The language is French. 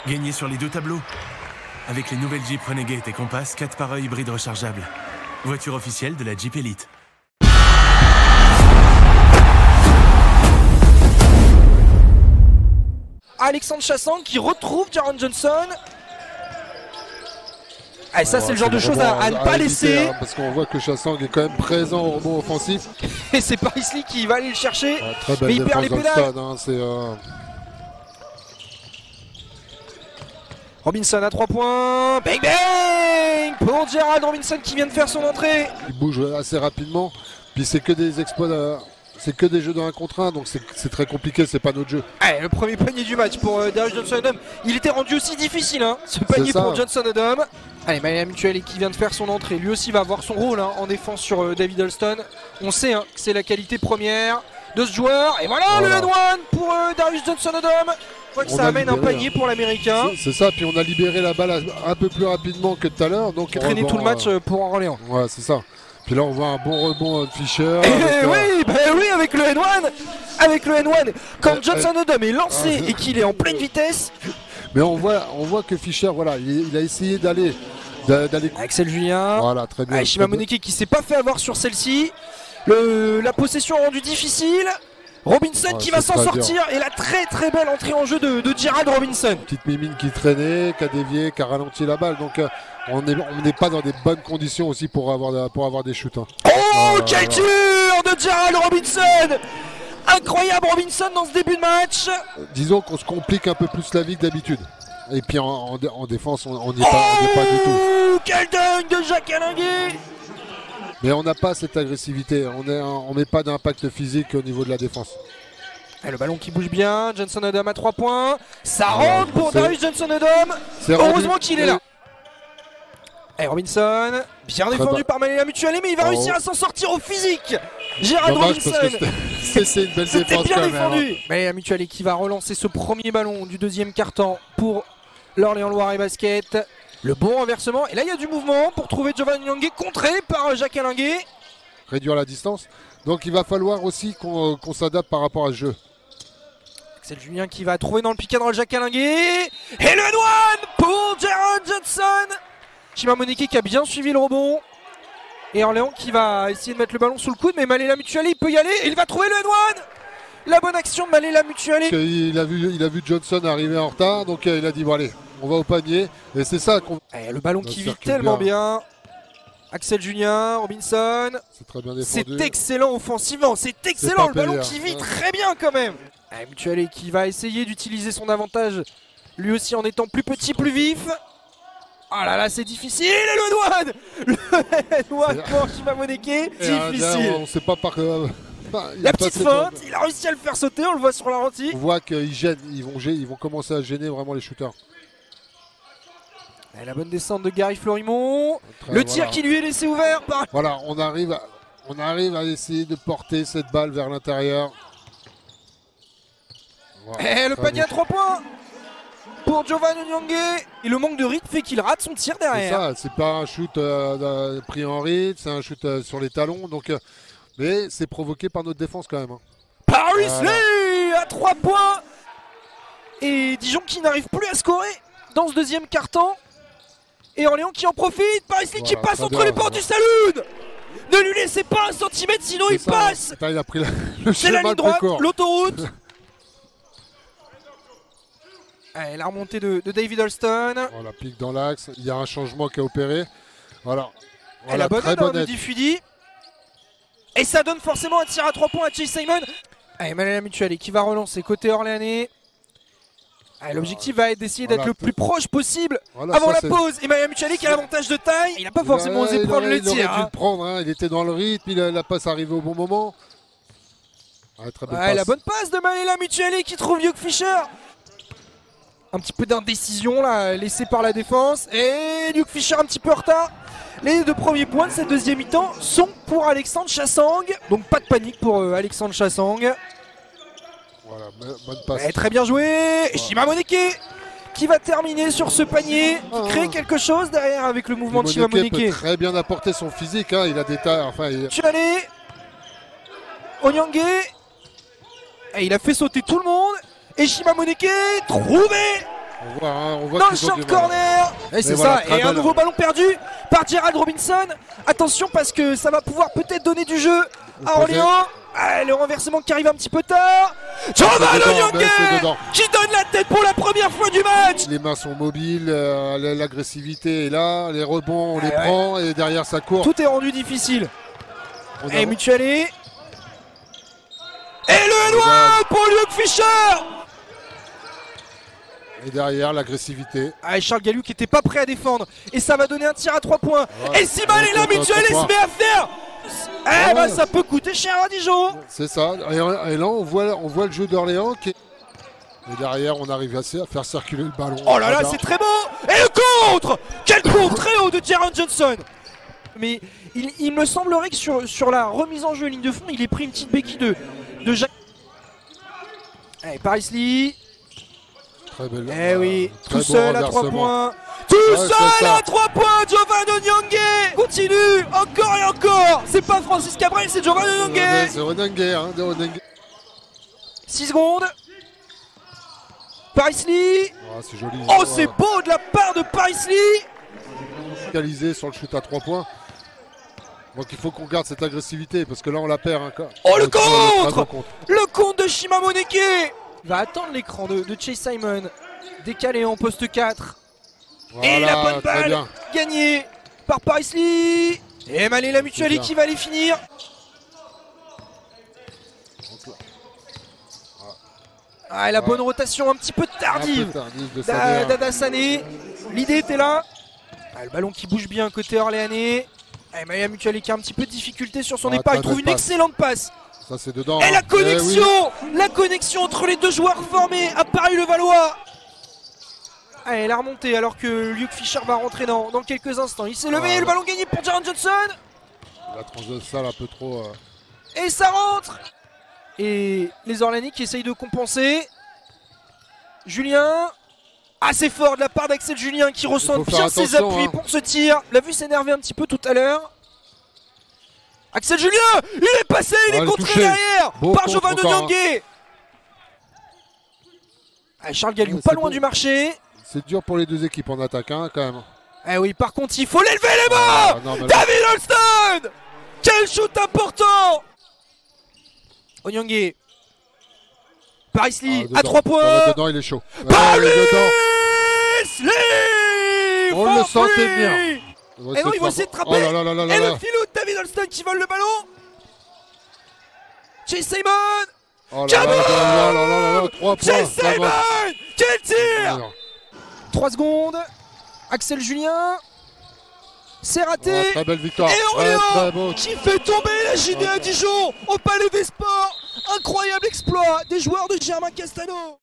Gagnez sur les deux tableaux. Avec les nouvelles Jeep Renegade et Compass 4x1 hybride rechargeable. Voiture officielle de la Jeep Elite. Alexandre Chassang qui retrouve Jaron Johnson. Ah, et ça, c'est le genre de choses à ne pas laisser. Parce qu'on voit que Chassang est quand même présent au rebond offensif. Et c'est Paris Lee qui va aller le chercher. Très belle mais il perd les défense pédales. dans le stade, hein, Robinson à 3 points. Bang bang pour Gerald Robinson qui vient de faire son entrée. il bouge assez rapidement. Puis c'est que des exploits, c'est que des jeux de 1 contre 1, donc c'est très compliqué, c'est pas notre jeu. Allez, le premier panier du match pour Darius Johnson-Odom. Il était rendu aussi difficile, hein, ce panier pour Johnson-Odom. Allez, Maléla Mutuali qui vient de faire son entrée. Lui aussi va avoir son rôle hein, en défense sur David Alston. On sait hein, que c'est la qualité première de ce joueur. Et voilà, le N1 pour Darius Johnson-Odom. Je crois que ça amène un panier pour l'américain. C'est ça, puis on a libéré la balle un peu plus rapidement que tout à l'heure. Donc traîné tout le match pour Orléans. Ouais, c'est ça. Puis là on voit un bon rebond de Fischer. Oui, avec le N1. Avec le N1. Quand Johnson-Odom est lancé et qu'il est en pleine vitesse. Mais on voit que Fischer, voilà, il a essayé d'aller. Axel Julien. Voilà, très bien. Shima Moneke qui s'est pas fait avoir sur celle-ci. La possession rendue difficile. Robinson qui va s'en sortir et la très belle entrée en jeu de Gerald Robinson. Petite mimine qui traînait, qui a dévié, qui a ralenti la balle. Donc on n'est pas dans des bonnes conditions aussi pour avoir des shoots. Hein. Oh, quel tir de Gerald Robinson! Incroyable Robinson dans ce début de match. Disons qu'on se complique un peu plus la vie que d'habitude. Et puis en défense, on n'y est pas du tout. Quel dunk de Jacques Alinguet! Mais on n'a pas cette agressivité, on met pas d'impact physique au niveau de la défense. Et le ballon qui bouge bien, Johnson-Odom à 3 points. Ça rentre pour Darius Johnson-Odom. Heureusement qu'il est là. Et Robinson, bien défendu par Maléla Mutuali, mais il va réussir à s'en sortir au physique. Gérald Robinson. C'est une belle défense bien quand défendu. Même. Maléla Mutuali qui va relancer ce premier ballon du deuxième quart-temps pour l'Orléans-Loiret Basket. Le bon renversement, et là il y a du mouvement pour trouver Giovanni Nyangé, contré par Jacques Alinguet. Réduire la distance, donc il va falloir aussi qu'on s'adapte par rapport à ce jeu. Axel Julien qui va trouver dans le pick and roll Jacques Alinguet. Et le N1 pour Jaron Johnson. Shima Moneke qui a bien suivi le rebond. Et Orléans qui va essayer de mettre le ballon sous le coude, mais Maléla Mutuali peut y aller, et il va trouver le N1. La bonne action de Maléla Mutuali. Il a vu Johnson arriver en retard, donc il a dit bon allez, on va au panier, et c'est ça qu'on... Le ballon qui vit tellement bien. Axel Julien, Robinson. C'est très bien défendu. C'est excellent offensivement, c'est excellent, le ballon qui vit très bien quand même. Mutuali qui va essayer d'utiliser son avantage, lui aussi en étant plus petit, plus vif. Ah là là, c'est difficile, et le N1 pour Shima Moneke, difficile. On sait pas par... La petite feinte, il a réussi à le faire sauter, on le voit sur la lentille. On voit qu'ils gênent, ils vont commencer à gêner vraiment les shooters. Et la bonne descente de Gary Florimont. Le tir qui lui est laissé ouvert par... Voilà, on arrive à essayer de porter cette balle vers l'intérieur. Voilà, et le panier à 3 points pour Giovanni Nyangé. Et le manque de rythme fait qu'il rate son tir derrière. C'est pas un shoot pris en rythme, c'est un shoot sur les talons. Donc, mais c'est provoqué par notre défense quand même. Hein. Paris Lee à 3 points. Et Dijon qui n'arrive plus à scorer dans ce deuxième quart-temps. Et Orléans qui en profite. Paris Lee qui passe entre les portes du saloon. Ne lui laissez pas un centimètre, sinon il passe. Il a pris le c'est la ligne droite, l'autoroute. Allez, la remontée de David Alston. Voilà, pique dans l'axe. Il y a un changement qui a opéré. Voilà. La bonne aide de Diffudi. Et ça donne forcément un tir à 3 points à Chase Simon. Allez, Maléla Mutuali qui va relancer côté orléanais. L'objectif va être d'essayer d'être le plus proche possible avant la pause. Et Maléla Mutuali qui a l'avantage de taille. Il n'a pas forcément osé prendre le tir. Il aurait dû le prendre, hein. Il était dans le rythme, la passe arrivée au bon moment. Très belle passe. La bonne passe de Maléla Mutuali qui trouve Luke Fischer. Un petit peu d'indécision là, laissée par la défense. Et Luke Fischer un petit peu en retard. Les 2 premiers points de cette deuxième mi-temps sont pour Alexandre Chassang. Donc pas de panique pour Alexandre Chassang. Voilà, bonne passe. Très bien joué. Et Shima Moneke qui va terminer sur ce panier, qui crée quelque chose derrière avec le mouvement de Shima Moneke. Peut très bien apporter son physique, hein. Il a des tailles. Enfin, Tu allais Onyangé. Et il a fait sauter tout le monde. Et Shima Moneke trouvé On voit dans le short corner. Et c'est ça, et un nouveau ballon perdu par Gerald Robinson. Attention parce que ça va pouvoir peut-être donner du jeu à Orléans. Ah, le renversement qui arrive un petit peu tard. Giovanni Onyongue qui donne la tête pour la première fois du match. Les mains sont mobiles, l'agressivité est là, les rebonds on les prend et derrière ça court. Tout est rendu difficile. Et Mutuelle et le N1 pour Luke Fischer. Et derrière l'agressivité. Ah, Charles Gallou qui n'était pas prêt à défendre. Et ça va donner un tir à 3 points. Et Simon est là, Mutuelle se met à faire. Eh ben ça peut coûter cher à Dijon. C'est ça. Et là on voit le jeu d'Orléans qui... Et derrière on arrive à faire circuler le ballon. Oh là là, c'est très beau. Et le contre. Quel contre très haut de Jaron Johnson. Mais il me semblerait que sur la remise en jeu ligne de fond, il ait pris une petite béquille de Jacques. Allez, Paris Lee. Très belle. Eh oui, tout seul à 3 points. Tout seul à 3 points, Giovanni Onyongue. Continue, encore et encore. C'est pas Francis Cabrel, c'est Giovanni Onyongue. C'est Onyongue. 6 secondes. Paris Lee. C'est joli. Oh, c'est beau de la part de Paris Lee. Focalisé sur le shoot à 3 points. Donc il faut qu'on garde cette agressivité parce que là on la perd encore. Oh, le contre. Le contre de Shima Moneke. Il va attendre l'écran de Chase Simon. Décalé en poste 4. Voilà, et la bonne balle gagnée par Paris Lee. Et Malé la Mutuelle qui va les finir. Ah, et la bonne rotation un petit peu tardive d'Adassane. L'idée était là. Ah, le ballon qui bouge bien côté orléanais. Ah, Malé la Mutuelle qui a un petit peu de difficulté sur son départ. Il trouve une excellente passe. Ça c'est dedans. Et la connexion, la connexion entre les deux joueurs formés à Paris-Levallois. Allez, la remontée alors que Luke Fischer va rentrer dans quelques instants. Il s'est levé, le ballon gagné pour Jaron Johnson. La transversale un peu trop. Et ça rentre. Et les Orléanais qui essayent de compenser. Julien. Assez fort de la part d'Axel Julien qui ressent bien ses appuis pour ce tir. L'a vu s'énerver un petit peu tout à l'heure. Axel Julien, il est passé, il est contré derrière par Giovanni Onyongue. Charles Gallou pas loin du marché. C'est dur pour les deux équipes en attaque quand même. Eh oui, par contre il faut l'élever les mains. David Alston. Quel shoot important. Onyongue. Paris Lee à 3 points. Dedans il est chaud. Paris Lee. On le sentait bien. Et non, il va essayer de trapper. Et le filou de David Alston qui vole le ballon. Chase Simon. Chase Simon. Quel tir. 3 secondes. Axel Julien. C'est raté. Très belle victoire. Et Orléans qui fait tomber la JD à Dijon au Palais des Sports. Incroyable exploit des joueurs de Germain Castano.